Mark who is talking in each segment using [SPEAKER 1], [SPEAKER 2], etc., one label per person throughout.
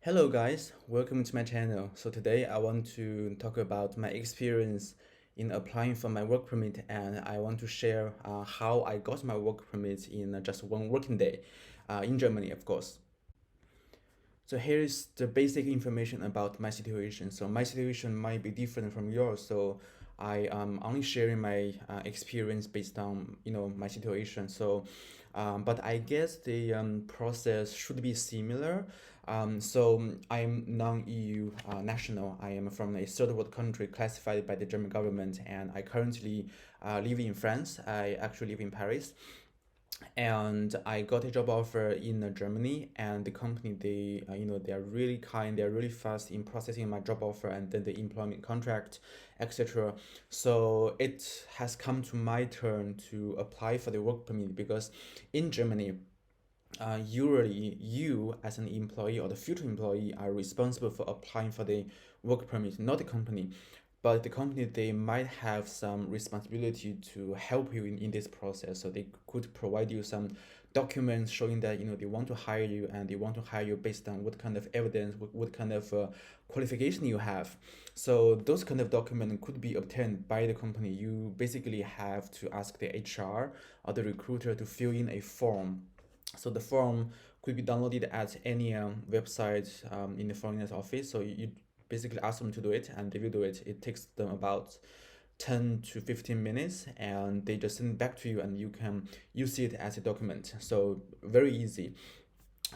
[SPEAKER 1] Hello guys, welcome to my channel. So today I want to talk about my experience in applying for my work permit, and I want to share how I got my work permit in just one working day in Germany, of course. So here is the basic information about my situation. So my situation might be different from yours. So I am only sharing my experience based on my situation. So, but I guess the process should be similar. So I'm non-EU national. I am from a third world country classified by the German government, and I currently live in France. I actually live in Paris, and I got a job offer in Germany, and the company they are really kind, they're really fast in processing my job offer and then the employment contract, etc. So it has come to my turn to apply for the work permit because in Germany, usually you as an employee or the future employee are responsible for applying for the work permit, not the company. But the company, they might have some responsibility to help you in this process. So they could provide you some documents showing that they want to hire you, and they want to hire you based on what kind of evidence, what kind of qualification you have. So those kind of documents could be obtained by the company. You basically have to ask the HR or the recruiter to fill in a form. So the form could be downloaded at any website in the foreigners office. So you basically ask them to do it, and they will do it. It takes them about 10 to 15 minutes, and they just send it back to you, and you see it as a document. So very easy.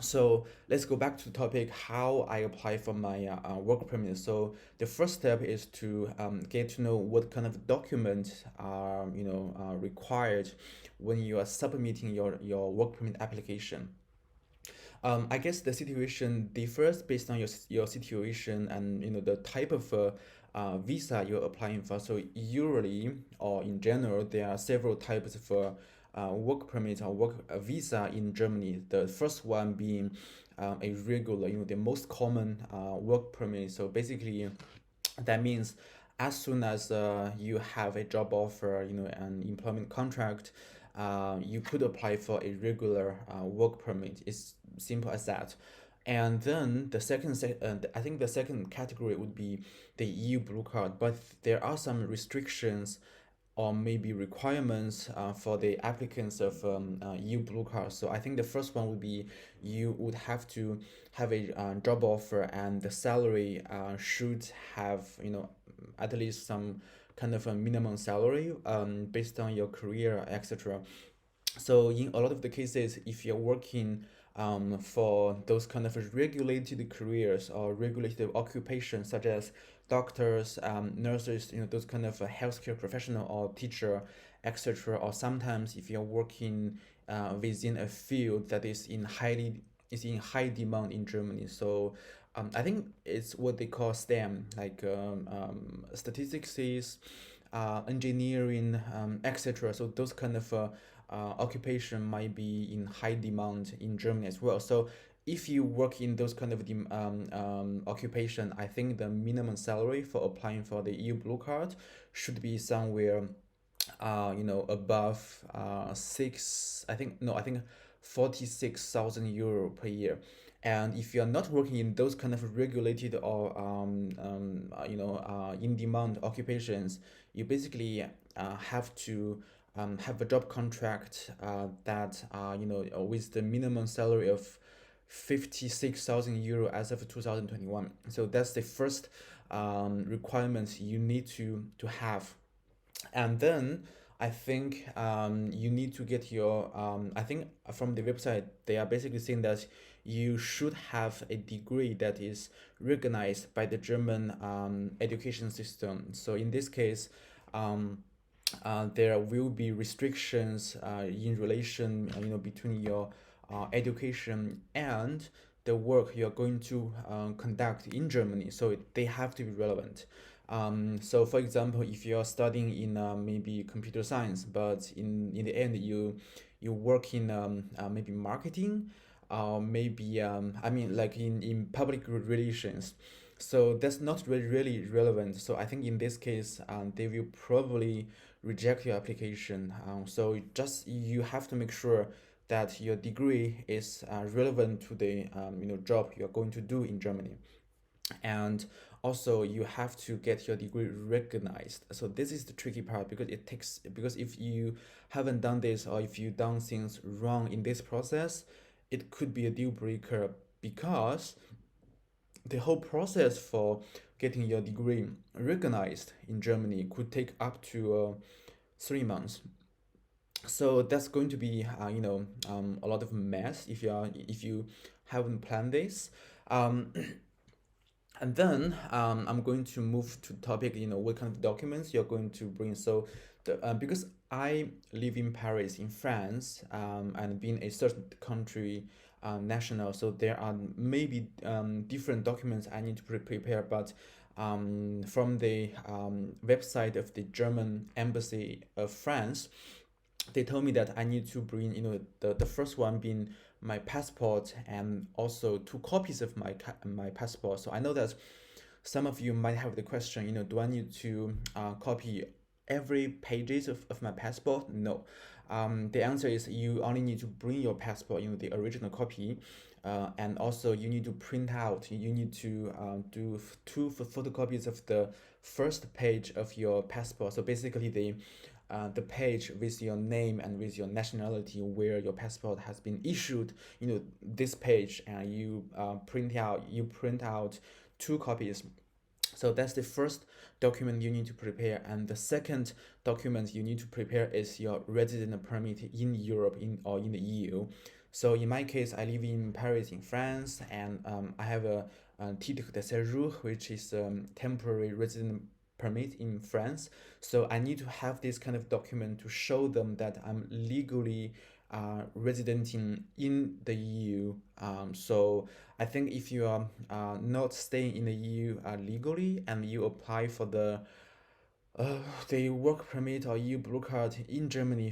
[SPEAKER 1] So let's go back to the topic how I apply for my work permit. So the first step is to get to know what kind of documents are required when you are submitting your work permit application. I guess the situation differs based on your situation and the type of visa you're applying for. So usually, or in general, there are several types of work permit or work visa in Germany. The first one being a regular, the most common work permit. So basically, that means as soon as you have a job offer, an employment contract, you could apply for a regular work permit. It's simple as that. And then I think the second category would be the EU blue card, but there are some restrictions or maybe requirements for the applicants of EU blue card. So I think the first one would be you would have to have a job offer, and the salary should have at least some kind of a minimum salary based on your career, etc. So in a lot of the cases, if you're working for those kind of regulated careers or regulated occupations such as doctors, nurses, those kind of healthcare professional or teacher, etc. Or sometimes if you're working within a field that is in high demand in Germany. So I think it's what they call STEM, like statistics is engineering, etc. So those kind of occupation might be in high demand in Germany as well. So if you work in those kind of occupation, I think the minimum salary for applying for the EU blue card should be somewhere above six. I think 46,000 euro per year. And if you are not working in those kind of regulated or in demand occupations, you basically have to have a job contract that with the minimum salary of 56,000 euro as of 2021. So that's the first requirements you need to have. And then I think you need to get your I think from the website they are basically saying that you should have a degree that is recognized by the German education system. So in this case, there will be restrictions in relation between your education and the work you're going to conduct in Germany. So they have to be relevant. So for example, if you're studying in maybe computer science, but in the end you work in maybe marketing, maybe I mean like in public relations, so that's not really relevant. So I think in this case, they will probably reject your application. So just you have to make sure that your degree is relevant to the job you're going to do in Germany. And also you have to get your degree recognized. So this is the tricky part, because if you haven't done this, or if you done things wrong in this process, it could be a deal breaker, because the whole process for getting your degree recognized in Germany could take up to 3 months. So that's going to be a lot of mess if you haven't planned this. um, and then I'm going to move to topic, what kind of documents you're going to bring. So because I live in Paris in France, and being a certain country national, so there are maybe different documents I need to prepare. But from the website of the German embassy of France, they told me that I need to bring, the first one being my passport, and also 2 copies of my passport. So I know that some of you might have the question, do I need to copy every pages of my passport? No. The answer is you only need to bring your passport, the original copy, and also you need to print out. You need to do two photocopies of the first page of your passport. So basically, the page with your name and with your nationality where your passport has been issued, this page, and you print out 2 copies. So that's the first document you need to prepare. And the second document you need to prepare is your resident permit in Europe, or in the EU. So in my case, I live in Paris in France, and I have a titre de séjour, which is temporary resident permit in France. So I need to have this kind of document to show them that I'm legally resident in the EU. So I think if you are not staying in the EU legally, and you apply for the work permit or EU blue card in Germany,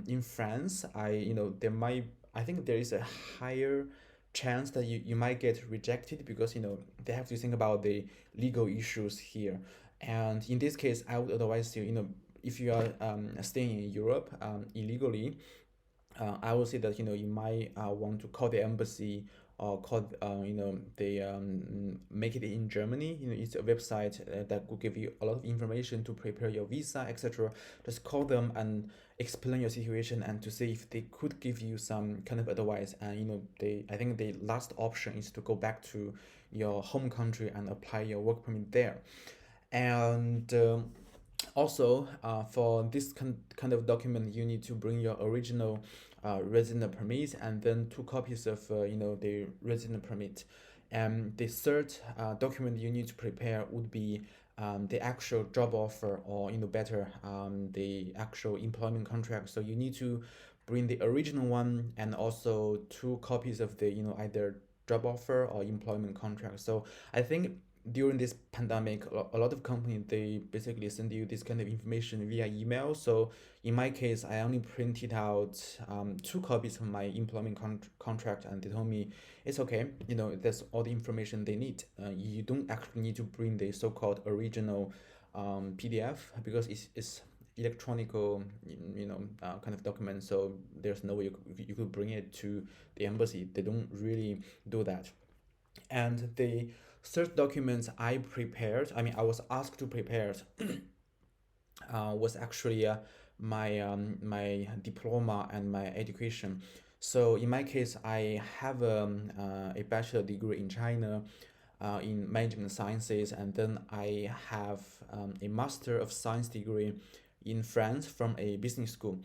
[SPEAKER 1] in France, I think there is a higher chance that you might get rejected, because they have to think about the legal issues here. And in this case, I would advise you, if you are staying in Europe illegally, I will say that you might want to call the embassy, or call they make it in Germany. It's a website that will give you a lot of information to prepare your visa, etc. Just call them and explain your situation, and to see if they could give you some kind of advice. And I think the last option is to go back to your home country and apply your work permit there. And also, for this kind of document, you need to bring your original resident permit, and then 2 copies of the resident permit. And the third document you need to prepare would be the actual job offer, or better, the actual employment contract. So you need to bring the original one, and also 2 copies of the either job offer or employment contract. So I think during this pandemic, a lot of companies, they basically send you this kind of information via email. So in my case, I only printed out 2 copies of my employment contract, and they told me it's okay. That's all the information they need. You don't actually need to bring the so-called original PDF, because it's electronical, kind of document. So there's no way you could bring it to the embassy. They don't really do that. And the third document I was asked to prepare, was actually my diploma and my education. So in my case, I have a bachelor degree in China, in management sciences, and then I have a master of science degree in France from a business school.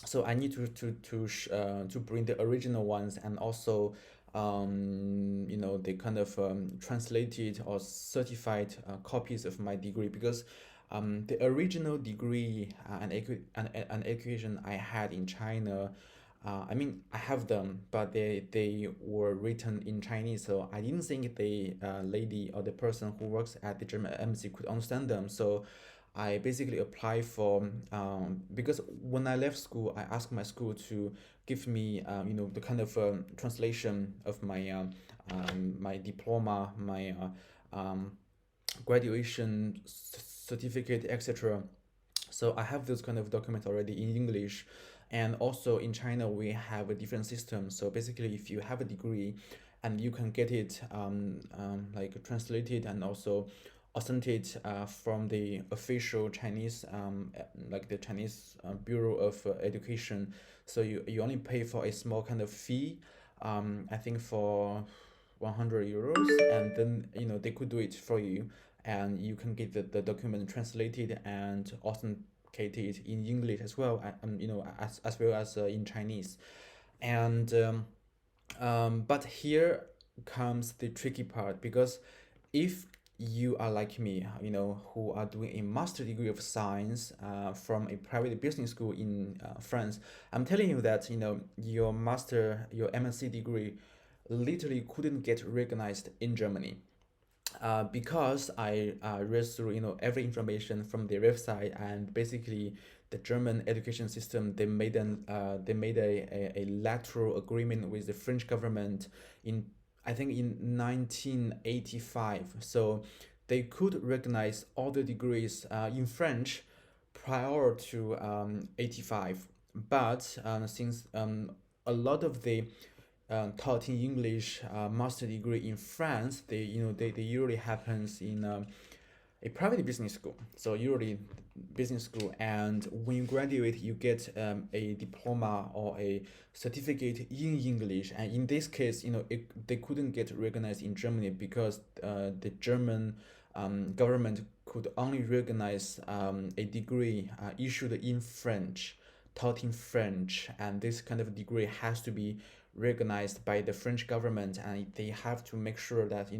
[SPEAKER 1] So I need to bring the original ones, and also the kind of translated or certified copies of my degree, because the original degree and education I had in China, I have them, but they were written in Chinese, so I didn't think the lady or the person who works at the German embassy could understand them. So I basically applied for, because when I left school, I asked my school to give me the kind of translation of my diploma, my graduation certificate, etc. So I have those kind of documents already in English, And also in China, we have a different system. So basically, if you have a degree and you can get it like translated and also authenticated from the official Chinese, like the Chinese Bureau of Education. So you only pay for a small kind of fee, I think for 100 euros, and then they could do it for you, and you can get the document translated and authenticated in English as well, as well as in Chinese. And but here comes the tricky part, because if you are like me, who are doing a master degree of science from a private business school in France, I'm telling you that your MSc degree literally couldn't get recognized in Germany, because I read through every information from their website, and basically the German education system, they made a lateral agreement with the French government in, I think, in 1985. So they could recognize all the degrees in French prior to 85. But since a lot of the taught in English master degree in France, they usually happens in a private business school. So usually business school, and when you graduate, you get a diploma or a certificate in English. And in this case, they couldn't get recognized in Germany, because the German government could only recognize a degree issued in French, taught in French, and this kind of degree has to be recognized by the French government, and they have to make sure that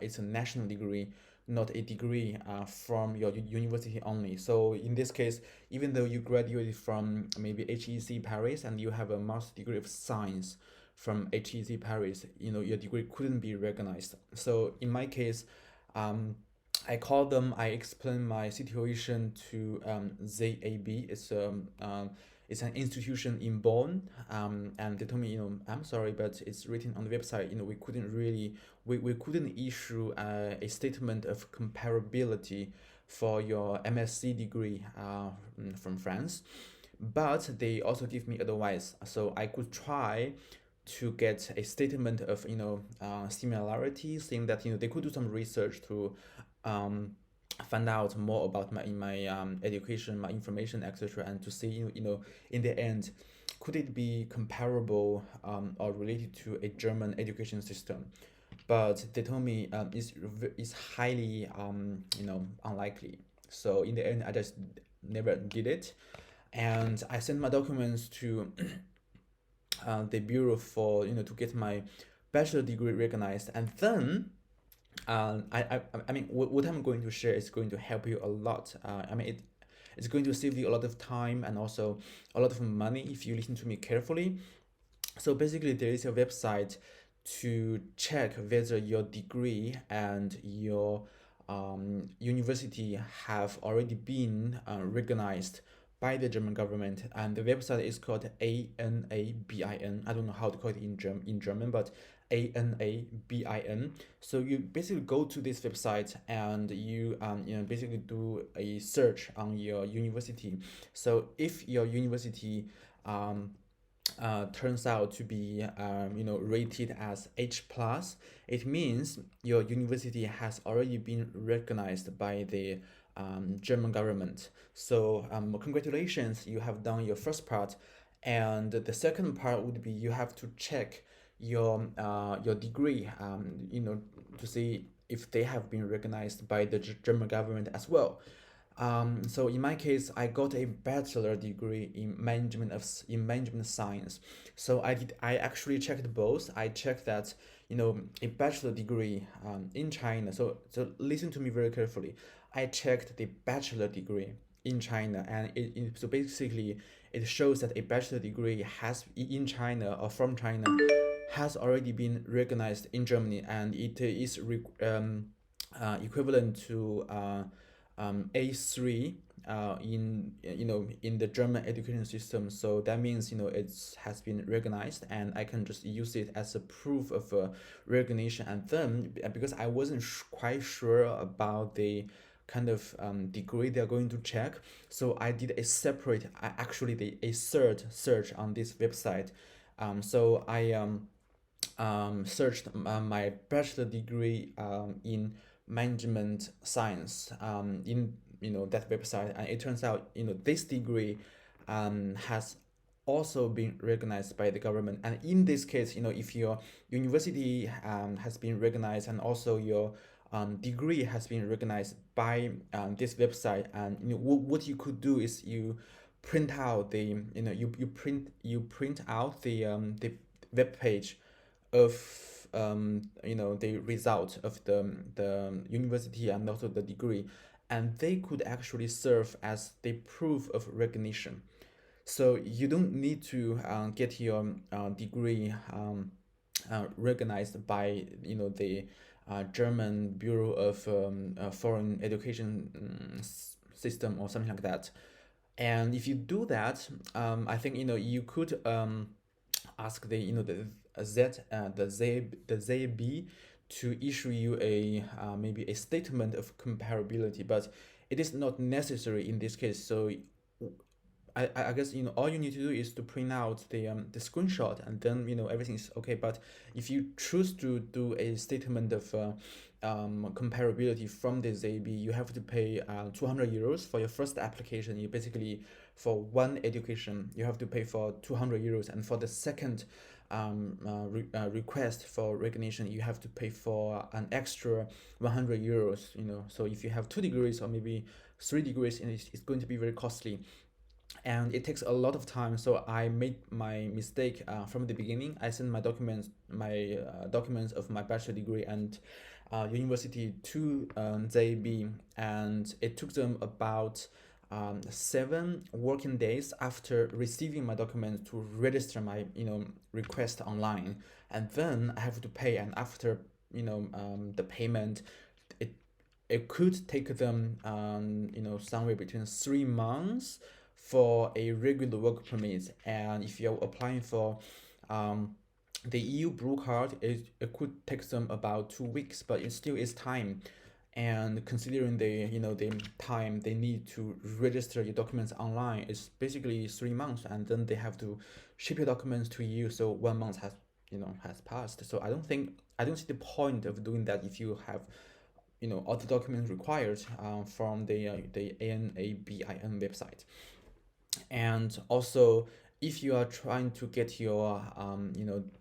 [SPEAKER 1] it's a national degree, not a degree from your university only. So in this case, even though you graduated from maybe HEC Paris and you have a master degree of science from HEC Paris, your degree couldn't be recognized. So in my case, I called them. I explained my situation to ZAB. It's an institution in Bonn, and they told me, I'm sorry, but it's written on the website. We couldn't issue a statement of comparability for your MSc degree from France. But they also give me advice, so I could try to get a statement of similarity, saying that they could do some research to um, find out more about my education, my information, etc., and to see in the end, could it be comparable or related to a German education system. But they told me it's highly unlikely. So in the end, I just never did it, and I sent my documents to the bureau for to get my bachelor degree recognized. And then I mean, what I'm going to share is going to help you a lot. It's going to save you a lot of time and also a lot of money if you listen to me carefully. So basically, there is a website to check whether your degree and your university have already been recognized by the German government, and the website is called ANABIN. I don't know how to call it in German, but ANABIN. So you basically go to this website and you basically do a search on your university. So if your university turns out to be rated as H plus, it means your university has already been recognized by the German government. So congratulations, you have done your first part, and the second part would be you have to check your degree, to see if they have been recognized by the German government as well. So in my case, I got a bachelor degree in management science. So I actually checked both. I checked that a bachelor degree in China. So listen to me very carefully. I checked the bachelor degree in China, and so basically it shows that a bachelor degree has in China or from China has already been recognized in Germany, and it is equivalent to A3 in the German education system. So that means it has been recognized, and I can just use it as a proof of recognition. And then because I wasn't quite sure about the kind of degree they're going to check. So I did a separate, actually a third search on this website. So I searched my bachelor degree in management science in that website, and it turns out this degree has also been recognized by the government. And in this case, if your university has been recognized, and also your degree has been recognized by this website, and what you could do is you print out the you print out the web page of the result of the university and also the degree, and they could actually serve as the proof of recognition. So you don't need to get your degree recognized by the German Bureau of Foreign Education System or something like that. And if you do that, I think you could ask the the ZB to issue you a maybe a statement of comparability, but it is not necessary in this case. So I guess all you need to do is to print out the screenshot, and then everything is okay. But if you choose to do a statement of comparability from the ZB, you have to pay 200 euros for your first application. You basically, for one education, you have to pay for 200 euros, and for the second request for recognition, you have to pay for an extra 100 euros. So if you have 2 degrees or maybe 3 degrees, it's going to be very costly, and it takes a lot of time. So I made my mistake from the beginning. I sent my documents of my bachelor degree and university to ZB, and it took them about 7 working days after receiving my documents to register my request online, and then I have to pay. And after the payment, it it could take them somewhere between 3 months for a regular work permit. And if you're applying for the EU blue card, it could take them about 2 weeks, but it still is time. And considering the time they need to register your documents online is basically 3 months, and then they have to ship your documents to you. So 1 month has passed. So I don't see the point of doing that if you have all the documents required from the ANABIN website. And also, if you are trying to get your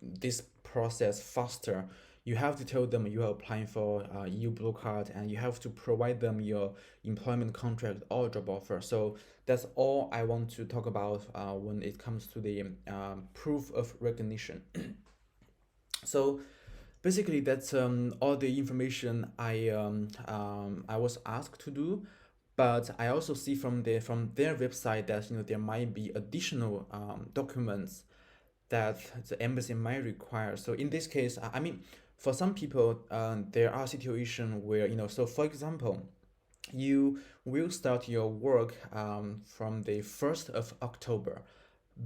[SPEAKER 1] this process faster, you have to tell them you are applying for EU blue card, and you have to provide them your employment contract or job offer. So that's all I want to talk about when it comes to the proof of recognition. So basically, that's all the information I was asked to do. But I also see from their website that there might be additional documents that the embassy might require. So in this case, I mean, for some people, there are situations where So for example, you will start your work from the 1st of October,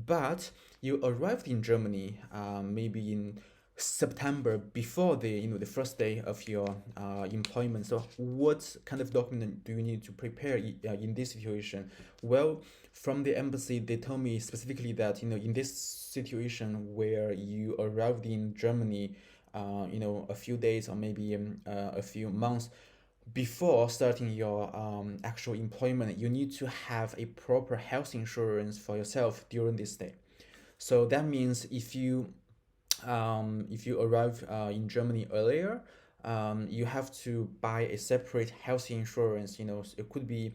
[SPEAKER 1] but you arrived in Germany maybe in September, before the first day of your employment. So what kind of document do you need to prepare in this situation? Well, from the embassy, they told me specifically that in this situation where you arrived in Germany, a few days or maybe a few months before starting your actual employment, you need to have a proper health insurance for yourself during this day. So that means if you arrive in Germany earlier, you have to buy a separate health insurance. It could be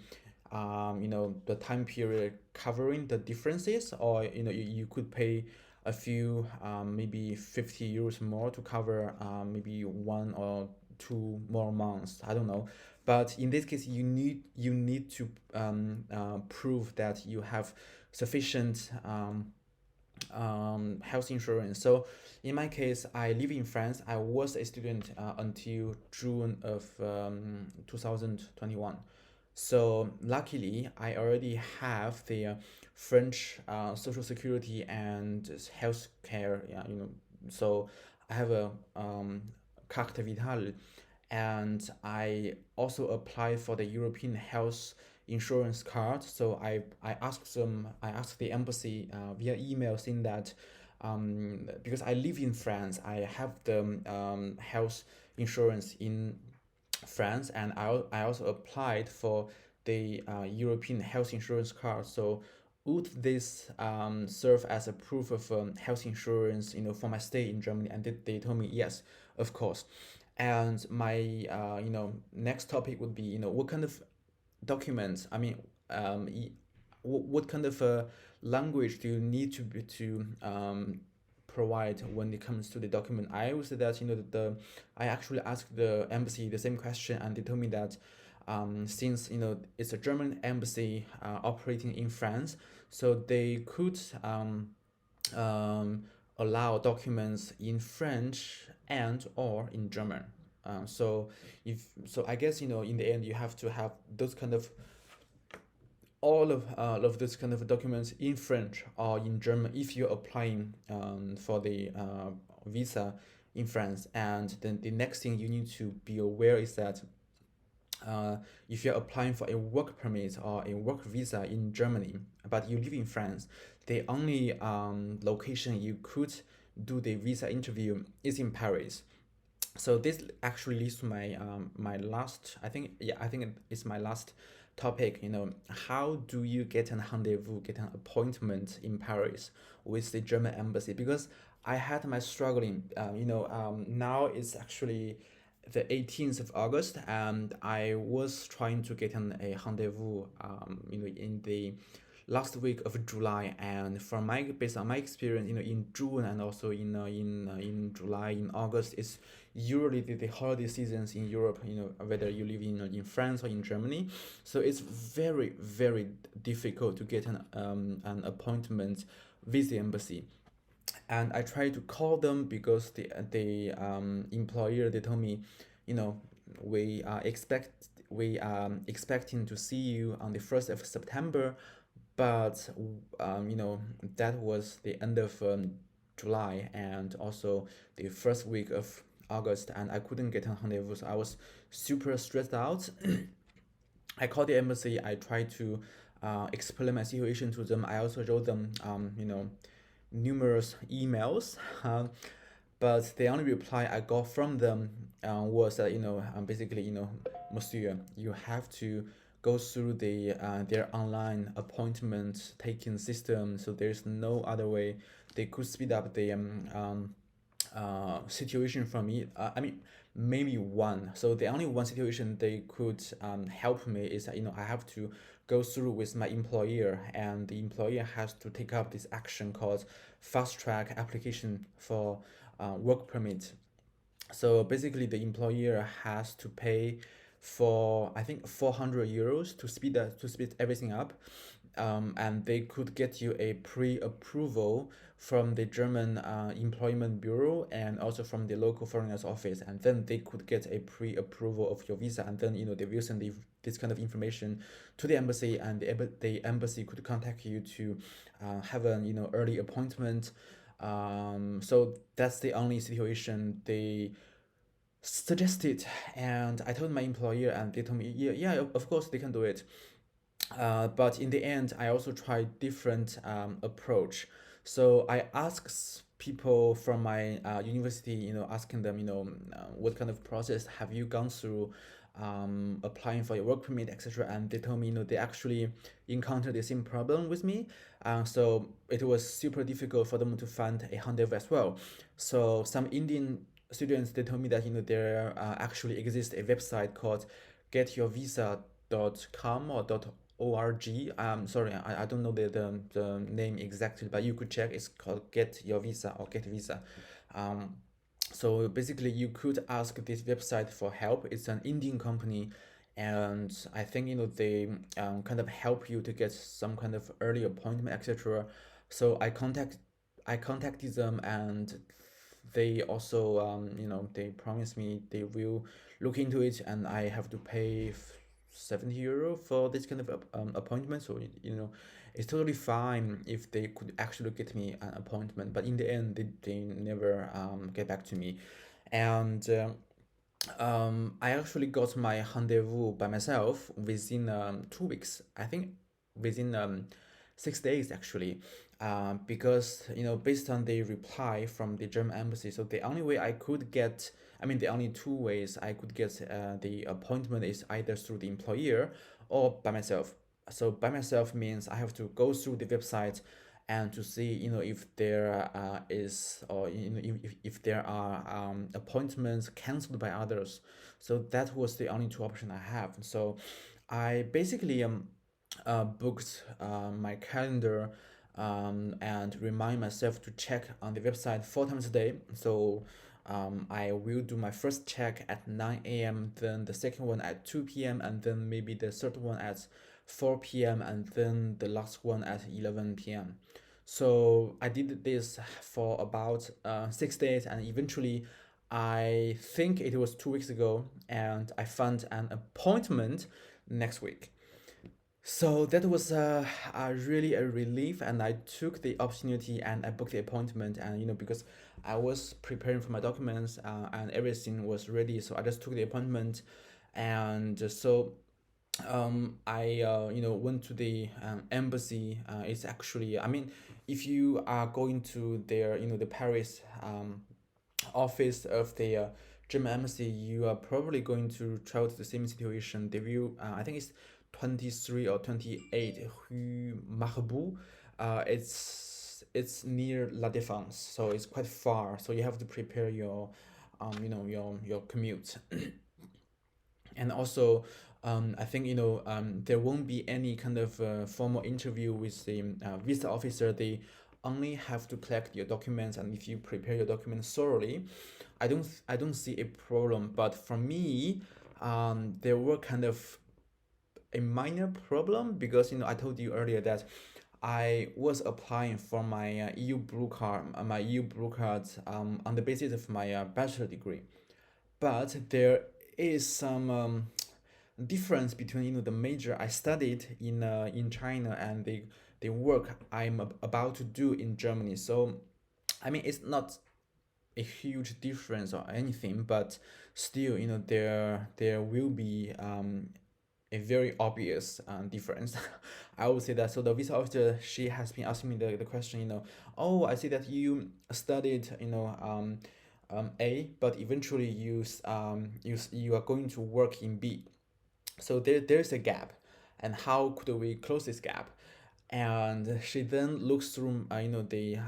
[SPEAKER 1] the time period covering the differences, or you could pay a few maybe 50 euros more to cover maybe 1 or 2 more months. I don't know. But in this case, you need to prove that you have sufficient health insurance. So in my case, I live in France. I was a student until June of 2021. So luckily, I already have the French social security and health care. Yeah, so I have a carte vitale, and I also applied for the European health insurance card. So I asked the embassy via email saying that because I live in France, I have the health insurance in France, and I also applied for the European health insurance card. So would this serve as a proof of health insurance, for my stay in Germany? And they told me yes, of course. And my next topic would be what kind of documents. I mean, what kind of language do you need to provide when it comes to the document? I would say that I actually asked the embassy the same question, and they told me that since it's a German embassy operating in France, so they could um, allow documents in French and or in German. So if so, I guess in the end you have to have those kind of all of those kind of documents in French or in German if you're applying for the visa in France. And then the next thing you need to be aware is that if you're applying for a work permit or a work visa in Germany, but you live in France, the only location you could do the visa interview is in Paris. So this actually leads to my last, I think it's my last topic. How do you get an rendezvous, get an appointment in Paris with the German embassy? Because I had my struggling. Now it's actually the 18th of August, and I was trying to get a rendezvous, in the last week of July. And based on my experience, in June and also in July, in August, it's usually the holiday seasons in Europe. Whether you live in France or in Germany, so it's very very difficult to get an appointment with the embassy. And I tried to call them because the employer, they told me, you know, we are expecting to see you on the 1st of September, but that was the end of July and also the first week of August, and I couldn't get a rendezvous. So I was super stressed out. I called the embassy. I tried to explain my situation to them. I also wrote them, numerous emails. But the only reply I got from them was that basically, Monsieur, you have to go through their online appointment taking system. So there's no other way they could speed up the situation for me. I mean, maybe one. So the only one situation they could help me is that I have to go through with my employer, and the employer has to take up this action called fast track application for work permit. So basically, the employer has to pay for I think 400 euros to speed everything up, and they could get you a pre-approval from the German employment bureau and also from the local foreigners office, and then they could get a pre-approval of your visa, and then they will send this kind of information to the embassy, and the embassy could contact you to have an early appointment. So that's the only situation they suggested, and I told my employer, and they told me, yeah, yeah, of course they can do it. But in the end, I also tried different approach. So I asked people from my university, asking them, what kind of process have you gone through applying for your work permit, etc. And they told me, they actually encountered the same problem with me. So it was super difficult for them to find a rendezvous as well. So some Indian students, they told me that there actually exists a website called getyourvisa.com or .org. Sorry, I don't know the name exactly, but you could check. It's called Get Your Visa or Get Visa. Um, so basically, you could ask this website for help. It's an Indian company, and I think they kind of help you to get some kind of early appointment, etc. So I contacted them, and they also they promised me they will look into it, and I have to pay 70 euro for this kind of appointment. So it's totally fine if they could actually get me an appointment, but in the end they never get back to me. And I actually got my rendezvous by myself within 2 weeks. I think within 6 days actually, because based on the reply from the German embassy, so the only way I could get, I mean, the only two ways I could get the appointment is either through the employer or by myself. So by myself means I have to go through the website and to see if there is, or if there are appointments canceled by others. So that was the only two options I have. So I basically booked my calendar and remind myself to check on the website 4 times a day. So I will do my first check at 9 a.m., then the second one at 2 p.m., and then maybe the third one at 4 p.m., and then the last one at 11 p.m. So I did this for about 6 days, and eventually, I think it was 2 weeks ago, and I found an appointment next week. So that was really a relief, and I took the opportunity and I booked the appointment. And because I was preparing for my documents and everything was ready, so I just took the appointment. And so I went to the embassy. It's actually, I mean, if you are going to their the Paris office of the German embassy, you are probably going to travel to the same situation. They will, I think it's 23 or 28 Rue Marbeau. It's near La Défense, so it's quite far. So you have to prepare your your commute. And also, I think there won't be any kind of formal interview with the visa officer. They only have to collect your documents, and if you prepare your documents thoroughly, I don't see a problem. But for me, there were kind of a minor problem because I told you earlier that I was applying for my EU blue card, on the basis of my bachelor degree, but there is some difference between the major I studied in China and the work I'm about to do in Germany. So I mean, it's not a huge difference or anything, but still, there will be a very obvious difference. I would say that. So the visa officer, she has been asking me the question, oh, I see that you studied, A, but eventually you are going to work in B. So there's a gap, and how could we close this gap? And she then looks through the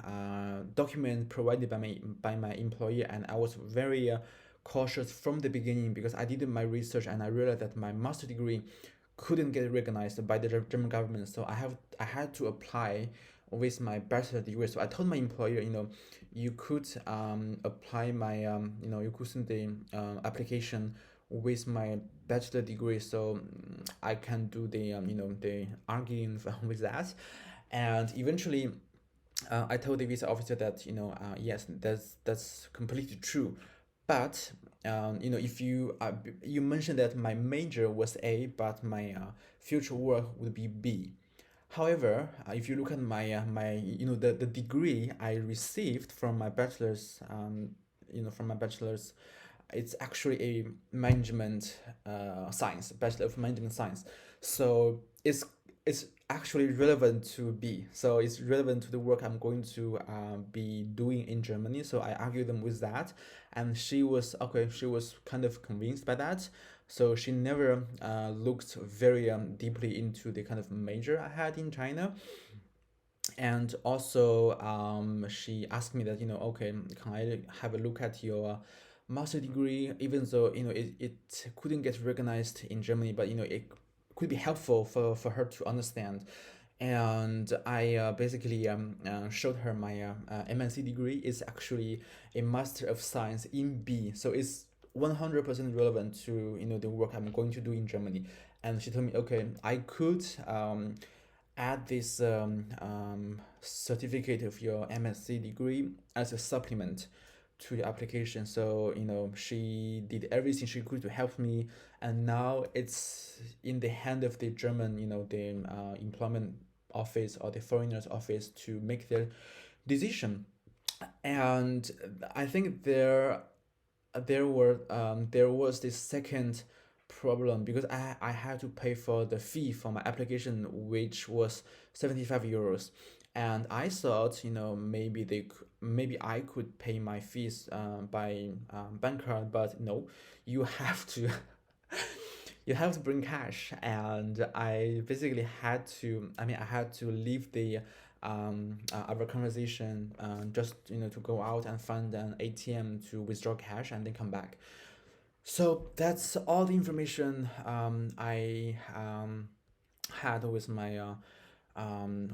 [SPEAKER 1] document provided by my employer, and I was very cautious from the beginning because I did my research and I realized that my master degree couldn't get recognized by the German government. So I had to apply with my bachelor degree. So I told my employer, you could apply my you could send the application with my bachelor degree, so I can do the the arguing with that. And eventually, I told the visa officer that yes, that's completely true, but if you mentioned that my major was A, but my future work would be B. However, if you look at my the degree I received from my bachelor's from my bachelor's, it's actually a management science, bachelor of management science. So it's actually relevant to B. So it's relevant to the work I'm going to be doing in Germany. So I argued them with that, and she was okay. She was kind of convinced by that. So she never looked very deeply into the kind of major I had in China. And also, she asked me that, okay, can I have a look at your master degree, even though, it couldn't get recognized in Germany, but, it could be helpful for her to understand. And I basically showed her my MNC degree is actually a Master of Science in B. So it's 100% relevant to, the work I'm going to do in Germany. And she told me, okay, I could add this certificate of your MSc degree as a supplement to the application. So she did everything she could to help me, and now it's in the hand of the German, the employment office or the foreigners office to make their decision. And I think there was this second problem because I had to pay for the fee for my application, which was 75 euros. And I thought, maybe maybe I could pay my fees by bank card, but no, you have to you have to bring cash. And I basically had to, I had to leave the our conversation, just to go out and find an ATM to withdraw cash and then come back. So that's all the information I had with my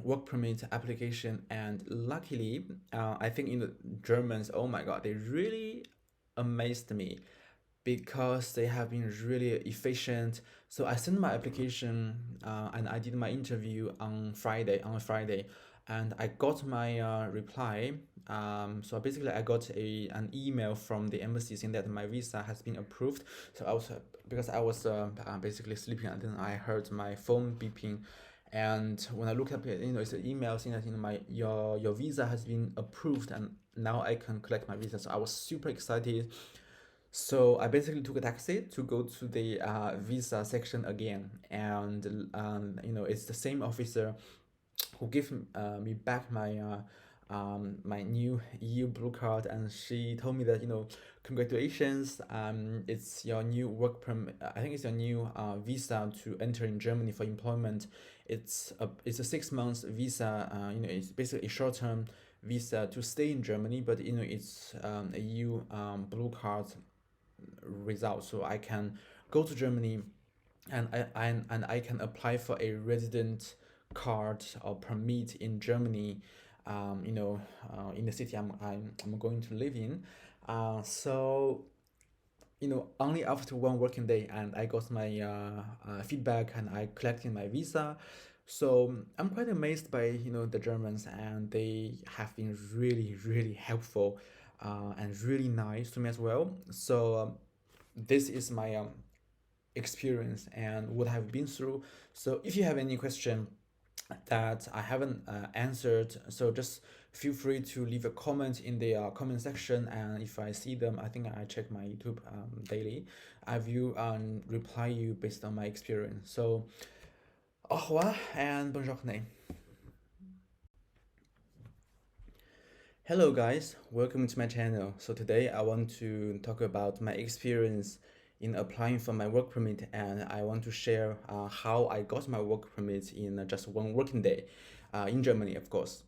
[SPEAKER 1] work permit application. And luckily, I think in the Germans, oh my God, they really amazed me because they have been really efficient. So I sent my application, and I did my interview on a Friday, and I got my reply. So basically, I got an email from the embassy saying that my visa has been approved. So I was because I was basically sleeping, and then I heard my phone beeping. And when I look up, it's an email saying that your visa has been approved, and now I can collect my visa. So I was super excited. So I basically took a taxi to go to the visa section again, and it's the same officer who gave me back my new EU blue card, and she told me that congratulations, it's your new work permit. I think it's your new visa to enter in Germany for employment. It's a 6 months visa. It's basically a short term visa to stay in Germany, but it's a EU blue card result, so I can go to Germany, and I can apply for a resident card or permit in Germany, in the city I'm going to live in. So only after one working day, and I got my feedback, and I collected my visa. So I'm quite amazed by the Germans, and they have been really really helpful, and really nice to me as well. So this is my experience and what I've been through. So if you have any question that I haven't answered, so just feel free to leave a comment in the comment section, and if I see them, I think I check my YouTube daily, I will reply you based on my experience. So au revoir and bonne journée. Hello guys, welcome to my channel. So today I want to talk about my experience in applying for my work permit, and I want to share how I got my work permit in just one working day in Germany, of course.